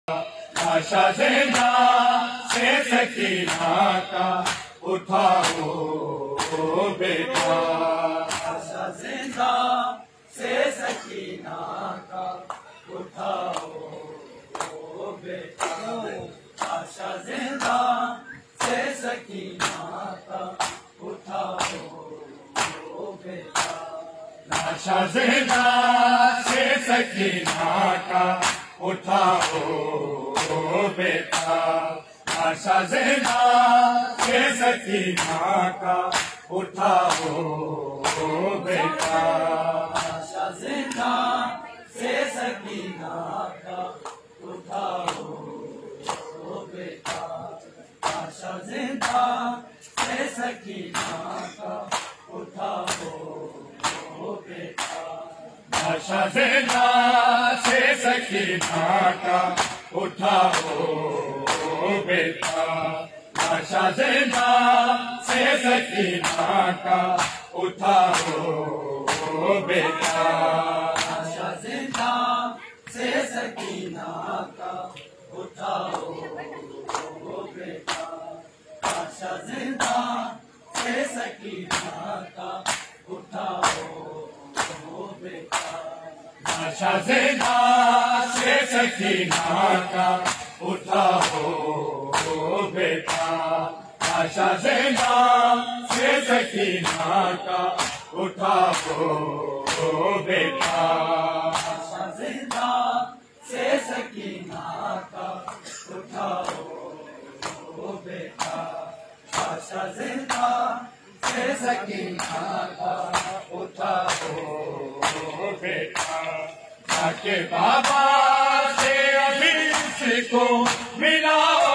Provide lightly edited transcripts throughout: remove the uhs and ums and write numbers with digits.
आशा जिंदा से सकीना का उठाओ बेटा। आशा जिंदा से सकीना का उठाओ बेटा। आशा जिंदा से सकीना का उठाओ बेटा। आशा जिंदा से सकीना का उठाओ बेटा। आशा जिंदा से सकीना का उठाओ बेटा। आशा जिंदा से सकीना का उठाओ बेटा। आशा जिंदा से सकीना का उठाओ बेटा। आशा जिंदा से सकीना का उठाओ बेटा। आशा जिंदा से सकीना का उठाओ बेटा। आशा जिंदा से सकीना का उठाओ बेटा। आशा जिंदा से सकीना का उठाओ बेटा। आशा जिंदा से सकीना का उठाओ बेटा। आशा जिंदा से सकीना का उठाओ बेटा। आशा जिंदा से सकीना का उठाओ बेटा। आशा जिंदा से सकीना का उठाओ बेटा। जाके बाबा से अभी को मिलाओ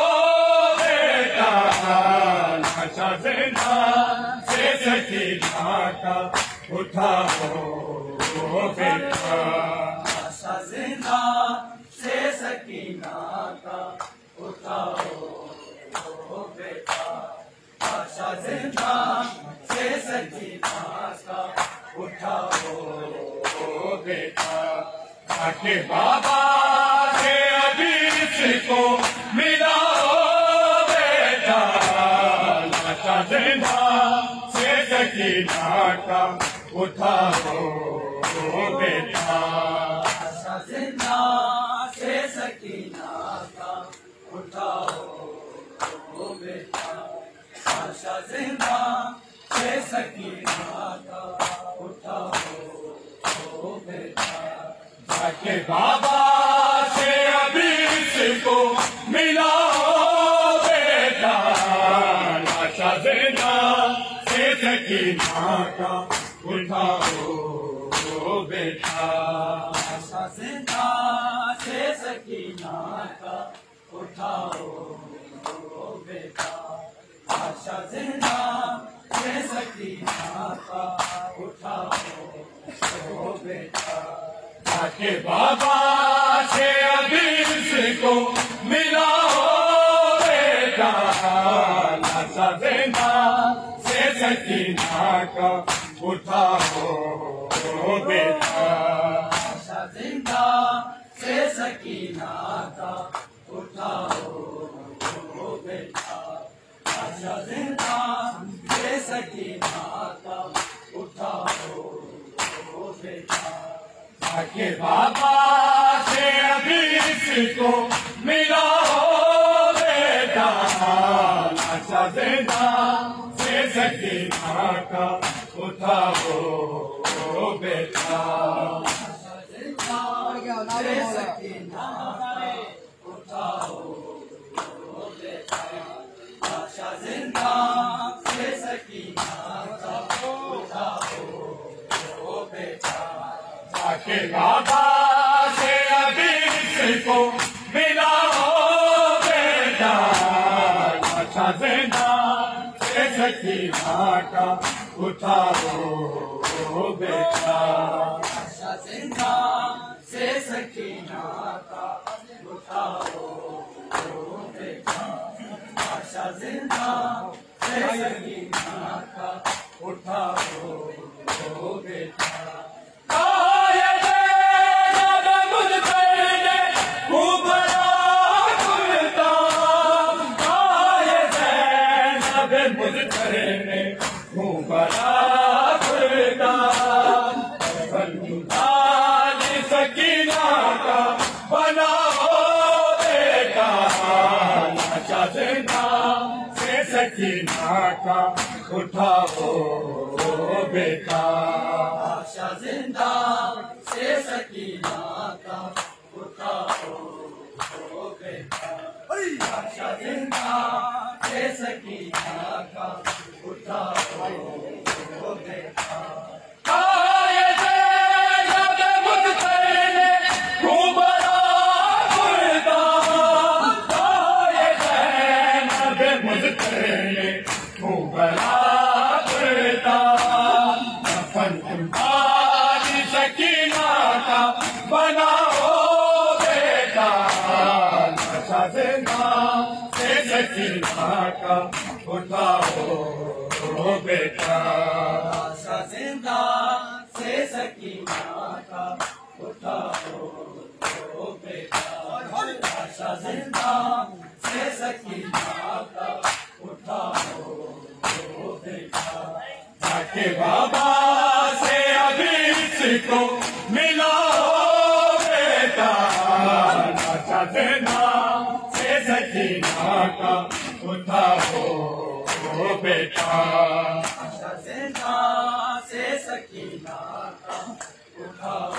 बेटा। आशा जिंदा से सकीना का उठाओ बेटा। आशा जिंदा से सकीना का उठाओ बेटा। आशा जिंदा से सकीना का उठाओ बेटा। जाके बाबा से अभी को मिलाओ बेटा। आशा जिंदा से सकीना का उठाओ बेटा। आशा जिंदा से सकीना का उठाओ बेटा। आशा जिंदा से सकीना का उठाओ बेटा। जाके बाबा से अभी को मिलाओ बेटा। आशा जिंदा से सकीना का उठाओ बेटा। आशा जिंदा से सकीना का उठाओ बेटा। आशा जिंदा से सकीना का उठाओ बेटा। जाके बाबा से अभी को मिलाओ बेटा। आशा जिंदा से सकीना का उठाओ बेटा। आशा जिंदा से सकीना का उठाओ बेटा। आशा जिंदा से सकीना का उठाओ बेटा। जाके बाबा से अभी को मिलाओ बेटा। आशा जिंदा से सकीना का उठाओ बेटा। आशा जिंदा से सकीना का उठाओ बेटा। आशा जिंदा से सकीना का उठाओ बेटा। जाके बाबा से अभी को मिलाओ बेटा। आशा जिंदा से सकीना का उठाओ बेटा। आशा जिंदा से सकीना का उठाओ बेटा। आशा जिंदा से सकीना का उठाओ बेटा। आए मुझ पर खूब बड़ा खुदा सकीना का बनाओ बेटा लाशा जिंदा से सकीना का उठाओ बेटा लाशा जिंदा से सकीना का उठाओ बेटा लाशा जिंदा से सकीना का उठाओ बेटा बनाओ बेटा लाशा जिंदा से सकीना का उठाओ बेटा लाशा जिंदा से सकीना का उठाओ बेटा लाशा जिंदा से सकीना का उठाओ बेटा जाके बाबा से अभी इसको मिला बेटा लाशा जिंदा से सकीना का उठाओ बेटा लाशा जिंदा से सकीना का उठाओ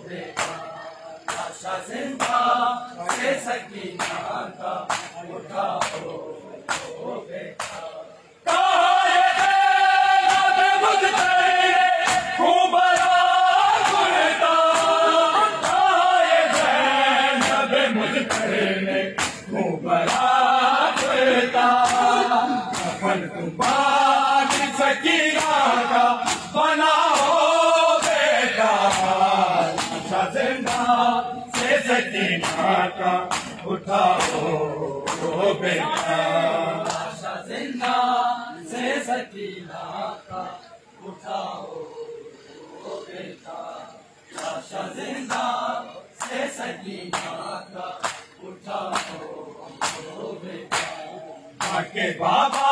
बेटा लाशा जिंदा से सकीना का उठाओ बेटा सकीना का बनाओ बेटा लाशा जिंदा से सकीना का उठाओ बेटा लाशा जिंदा से सकीना का उठाओ बेटा लाशा जिंदा से सकीना का उठाओ बेटा जाके बाबा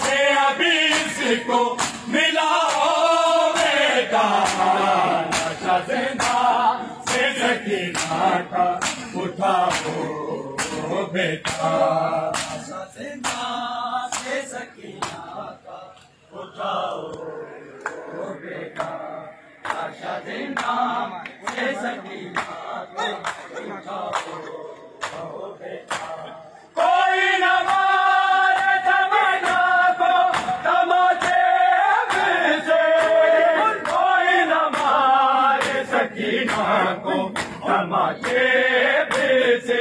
से अभी इसको मिलाओ बेटा लाशा जिंदा से सकीना का उठाओ बेटा लाशा जिंदा से सकीना का उठाओ बेटा लाशा जिंदा से सकीना का उठाओ बेटा कोई न मारे तमन्ना को तमाचे से कोई न मारे सकीना को तमाचे से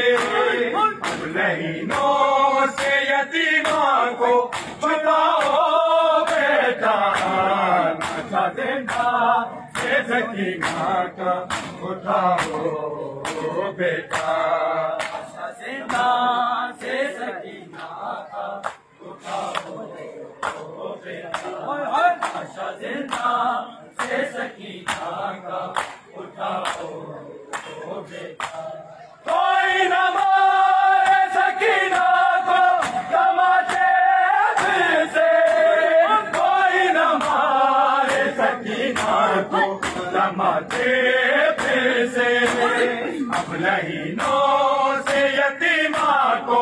लहीनों से यतीमा को छुपाओ बेटा लाशा जिंदा से सकीना का उठाओ बेटा लाशा जिंदा से सकीना का उठाओ बेटा लाशा जिंदा से सकीना का उठाओ बेटा कोई न मारे सकीना को तमाचे से कोई न मारे सकीना को तमाचे से अब लहीनों से यतीमा को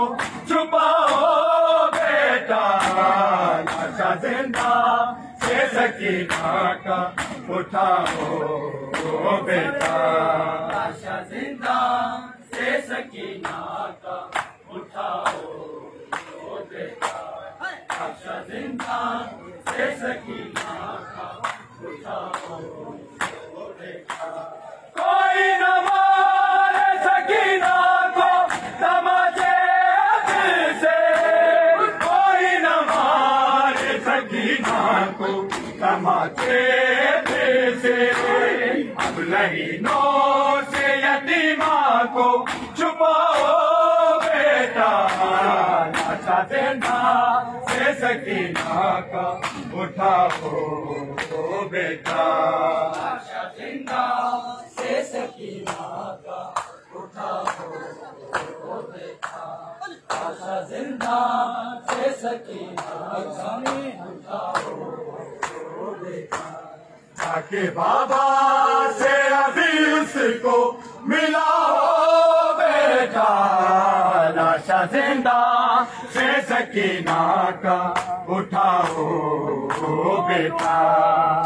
छुपाओ बेटा लाशा जिंदा से सकीना का उठाओ बेटा लाशा जिंदा से सकीना का उठाओ बेटा लाशा जिंदा से सकीना का उठाओ बेटा कोई न मारे सकीना को तमाचे से कोई न मारे सकीना को तमाचे से अब लहीनों से यतीमा को छुपाओ बेटा लाशा जिंदा से सकीना का उठाओ बेटा लाशा जिंदा से सकीना का उठाओ बेटा लाशा जिंदा से सकीना का उठाओ बेटा। जाके बाबा से अभी उसको मिला हो बेटा, लाशा जिंदा से सकीना का उठाओ बेटा।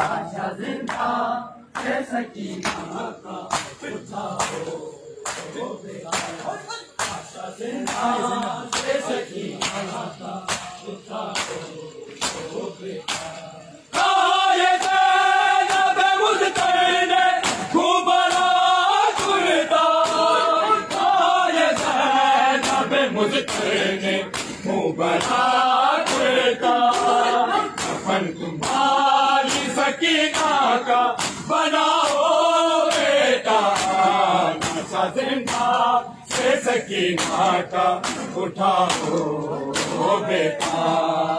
लाशा जिंदा से सकीना का उठाओ बेटा। लाशा जिंदा से सकीना का उठाओ बेटा। अपन तुम्हारी सकीना का बनाओ बेटा, लाशा जिंदा से सकीना का उठाओ बेटा।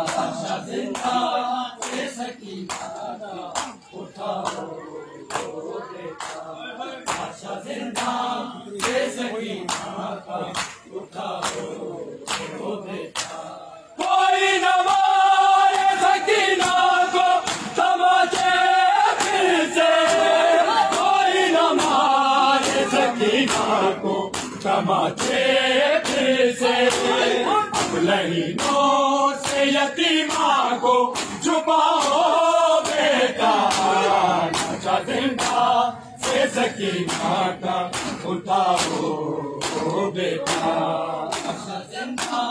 लाशा जिंदा से सकीना का उठाओ बेटा। लाशा जिंदा से सकीना का उठाओ बेटा। कोई न मारे सकीना को तमाचे फिर से, कोई न मारे सकीना को तमाचे फिर से। अब लहीनों से यतीमा को छुपाओ बेटा, लाशा जिंदा से सकीना का उठाओ बेटा। लाशा जिंदा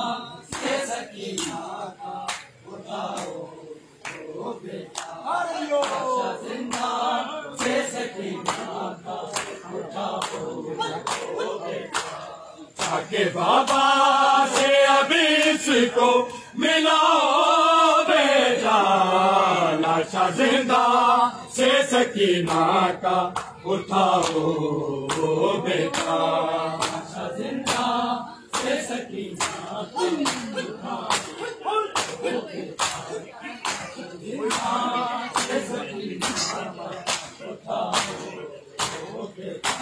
से सकीना का उठाओ बेटा। लाशा जिंदा से सकीना का उठाओ बेटा। जाके बाबा से अभी इसको मिलाओ बेटा, लाशा जिंदा से सकीना का उठाओ बेटा। लाशा जिंदा से सकीना का उठाओ बेटा। जिंदा से सकीना का उठाओ बेटा।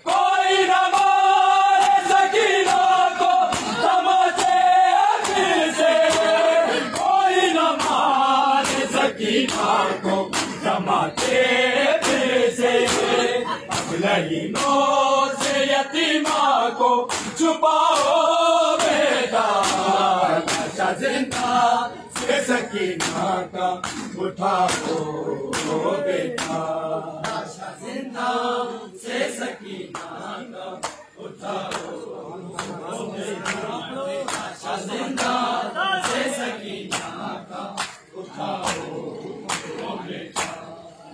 कोई न मारे सकीना को तमाचे फिर से, कोई न मारे सकीना को तमाचे फिर से। अब लहीनों से यतीमा को छुपाओ बेटा, लाशा जिंदा से सकीना का उठाओ बेटा। लाशा जिंदा से सकीना का उठाओ बेटा। लाशा जिंदा से सकीना का उठाओ बेटा।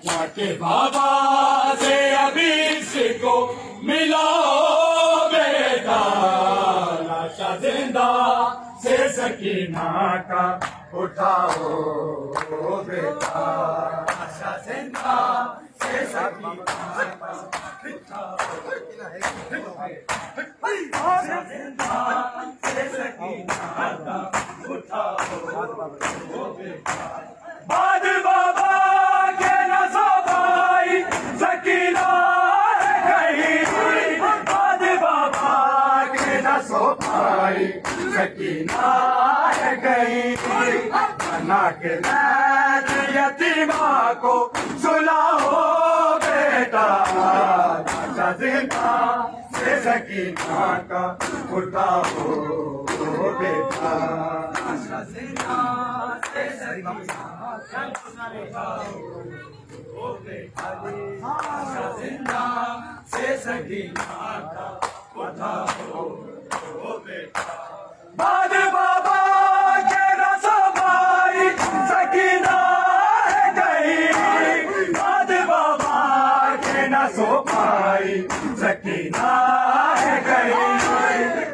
जाके बाबा से अभी इसको मिलाओ बेटा, लाशा जिंदा से सकीना का उठाओ बेटा। लाशा जिंदा से सकीना का उठाओ बेटा। लाशा जिंदा से सकीना का उठाओ बेटा। बाद बाबा के न सो पाई सकीना गई, बाद बाबा के न सो पाई सकीना गई। बना के नैन यतीमा को सुलाओ बेटा, लाशा जिंदा से सकीना का उठाओ बेटा। लाशा जिंदा से सकीना का उठाओ बेटा। लाशा जिंदा से सकीना का उठाओ बेटा। बाद बाबा के न सो पाई सकीना गई, बाद बाबा के न सो पाई सकीना गई।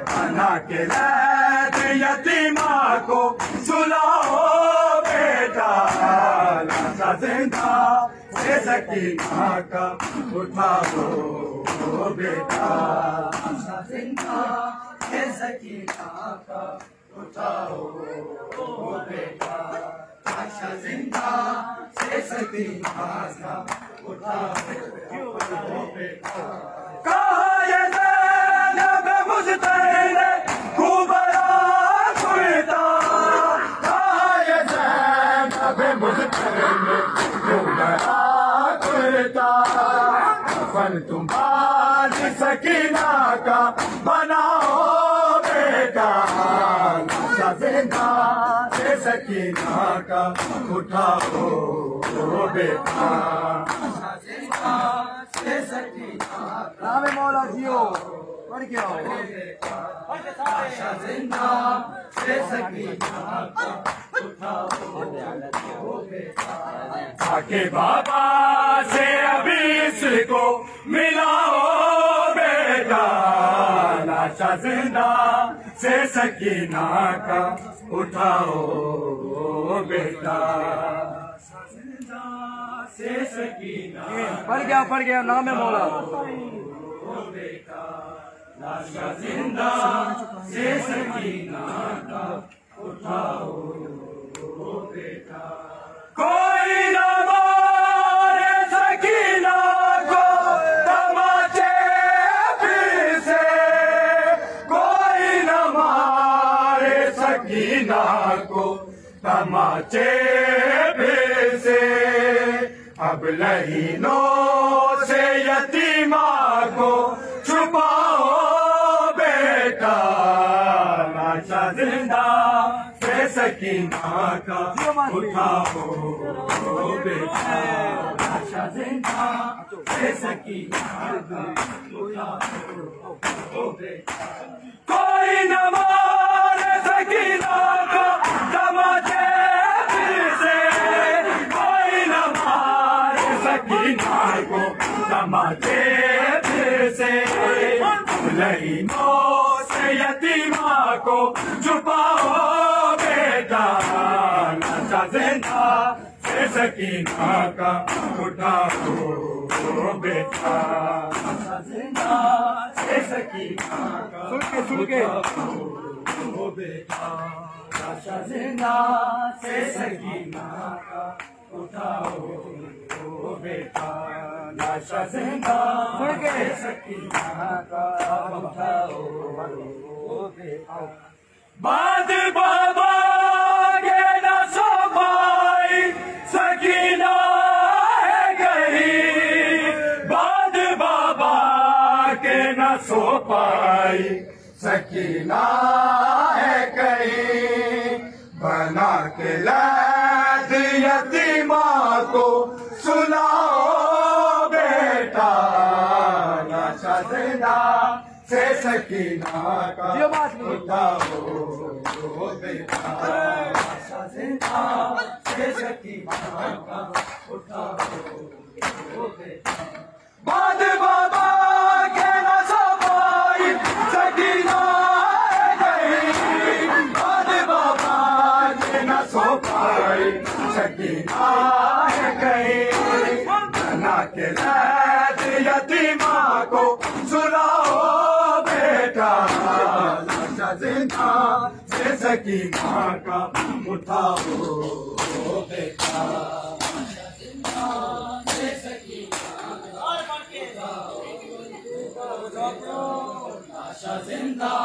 बना के नैन यतीमा को सुलाओ बेटा, लाशा जिंदा से सकीना का उठाओ बेटा। लाशा जिंदा से सकीना का उठाओ बेटा। लाशा जिंदा से सकीना का उठाओ बेटा। कहा ये ज़ैनब मुज़्तहिर खूब बड़ा कुर्ता, सकीना का बनाओ बेटा, लाशा जिंदा से सकीना का उठाओ बेटा, जिंदा से सकीना राम मौला जियो पढ़ के आओ। लाशा जिंदा से सकीना का उठाओ बेटा, आके बाबा से अभी इसको मिलाओ बेटा, लाशा जिंदा से सकीना का उठाओ बेटा, जिंदा से सकीना पढ़ गया नाम है मौला। बेटा, लाशा जिंदा से सकीना का उठाओ बेटा, कोई न मारे सकीना को तमाचे फिर से, कोई न मारे सकीना को तमाचे फिर से, अब लहीनों से यतीमा को छुपाओ बेटा, लाशा जिंदा से सकीना का उठाओ बेटा, लाशा जिंदा से सकीना का उठाओ बेटा, कोई न मारे सकीना को तमाचे फिर से, कोई न मारे सकीना को तमाचे फिर से, लहीनों से यतीमा को छुपाओ बेटा, लाशा जिंदा से सकीना का उठाओ बेटा, लाशा जिंदा से सकीना का सुन के उठाओ बेटा, लाशा जिंदा से सकीना का उठाओ बेटा, लाशा जिंदा से सकीना का उठाओ बेटा, बाद बाबा के न सो पाई सकीना है गई, बाद बाबा के न सो पाई सकीना है कहीं, बना के लाद यतीमा को सुनाओ बेटा, लाशा जिंदा से सकीना का उठाओ बेटा, लाशा जिंदा से सकीना का उठाओ बेटा, बाद बाबा के न सो पाई सकीना है गई, बाद बाबा के न सो पाई सकीना है गई, बना के लाद यतीमा को सुनाओ बेटा, लाशा जिंदा से सकीना का उठाओ बेटा, से सकीना लाशा जिंदा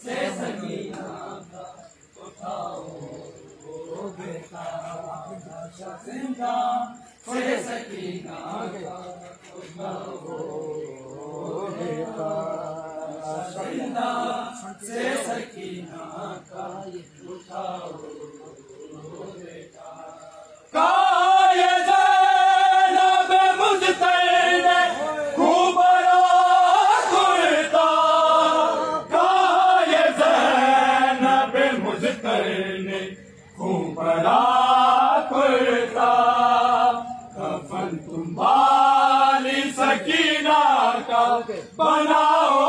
से सकीना का उठाओ बेटा, लाशा जिंदा से सकीना का उठाओ बेटा, लाशा जिंदा से सकीना का उठाओ बेटा, काये ज़ैनब मुज़्तैन खूब कुर्ता, काये ज़ैनब मुज़्तैन खूब कुर्ता, कफन तुम वाली सकीना का बनाओ